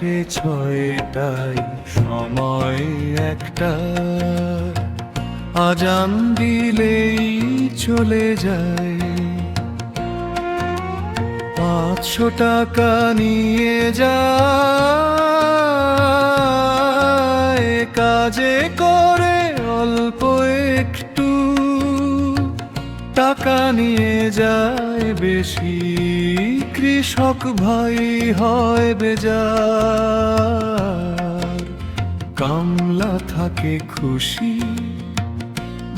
আসে ছয়টায়, সময় একটা, আজান দিলেই চলে যায়। 500 টাকা নিয়ে যায়, কাজে করে অল্প একটু, টাকা নিয়ে যায় বেশি, কৃষক ভাই হয় বেজার। কামলা থাকে খুশি,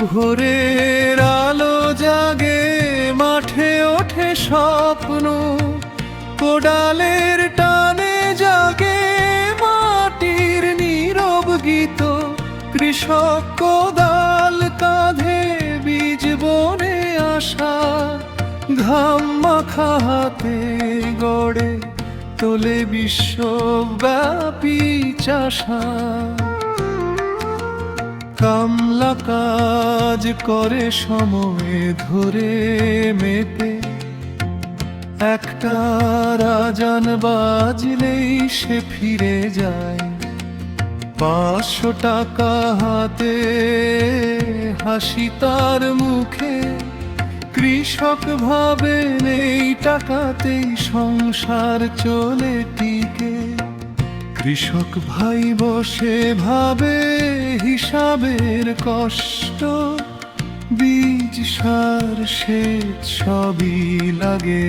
ভোরের আলো জাগে, মাঠে ওঠে স্বপ্ন, কোদালের টানে জাগে মাটির নীরব গীত। কৃষক কোদাল কাঁধে, বীজ বনে আসা, ঘাম মাখা হাতে গড়ে তোলে বিশ্বব্যাপী চাষা। কামলা কাজ করে সময় ধরে মেপে, একটা আজান বাজলেই সে ফিরে যায়। 500 টাকা হাতে, হাসি তার মুখে, কৃষক ভাবেন এই টাকাতেই সংসার চলে টিকে। কৃষক ভাই বসে ভাবে হিসাবের কষ্ট, বীজ সার সেচ সবই লাগে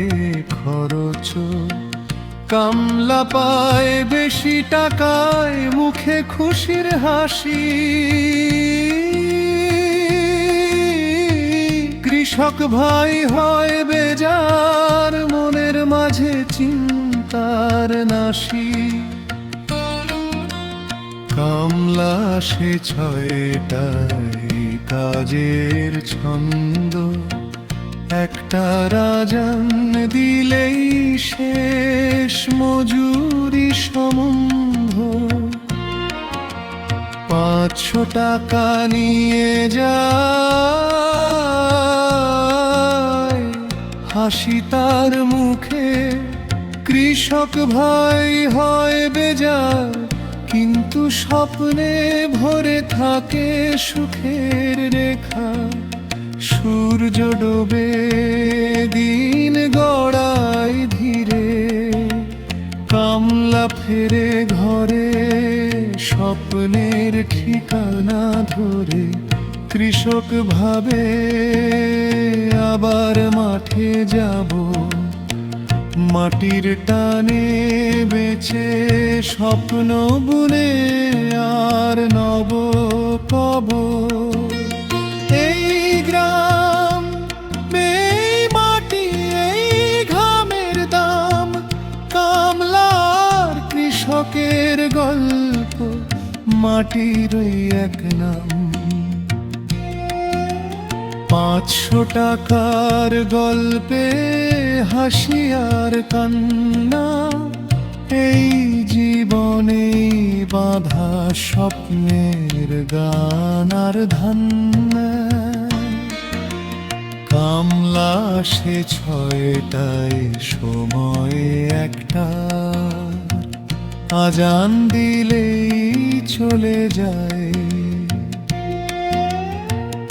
খরচ। কামলা পায় বেশি টাকায়, মুখে খুশির হাসি। কৃষক ভাই হয় বেজার, মনের মাঝে চিন্তার নাশি। কামলা সে ছয়টায়, কাজের ছন্দ, একটা আজান দিলেই শেষ মজুরি সম্বন্ধ। 500 টাকা নিয়ে যায়, হাসি তার মুখে, কৃষক ভাই হয় বেজার, কিন্তু স্বপ্নে ভরে থাকে সুখের রেখা। সূর্য ডোবে, দিন গড়ায় ধীরে, কামলা ফেরে ঘরে, স্বপ্নের ঠিকানা ধরে। কৃষক ভাবে আবার মাঠে যাব, মাটির টানে বেঁচে স্বপ্ন বুনে আর নব কব। এই গ্রাম, এই মাটি, এই ঘামের দাম, কামলার কৃষকের গল্প, মাটির ওই এক নাম। 500 টাকার গল্পে হাসি আর কান্না, এই জীবনে বাঁধা স্বপ্নের গান আর ধান্না। কামলা সে ছয়টায়, সময় একটা, আজান দিলেই চলে যায়।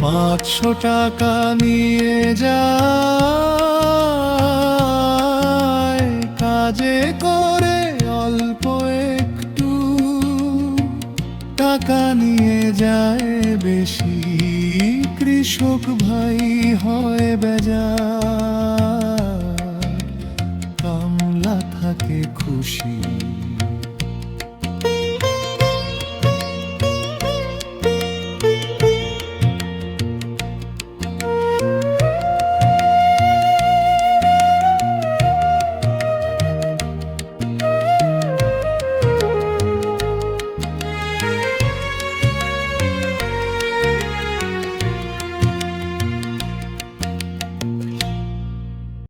500 টাকা নিয়ে যায়, কাজে করে অল্প একটু, টাকা নিয়ে যায় বেশি, কৃষক ভাই হয় বেজার। কামলা থাকে খুশি।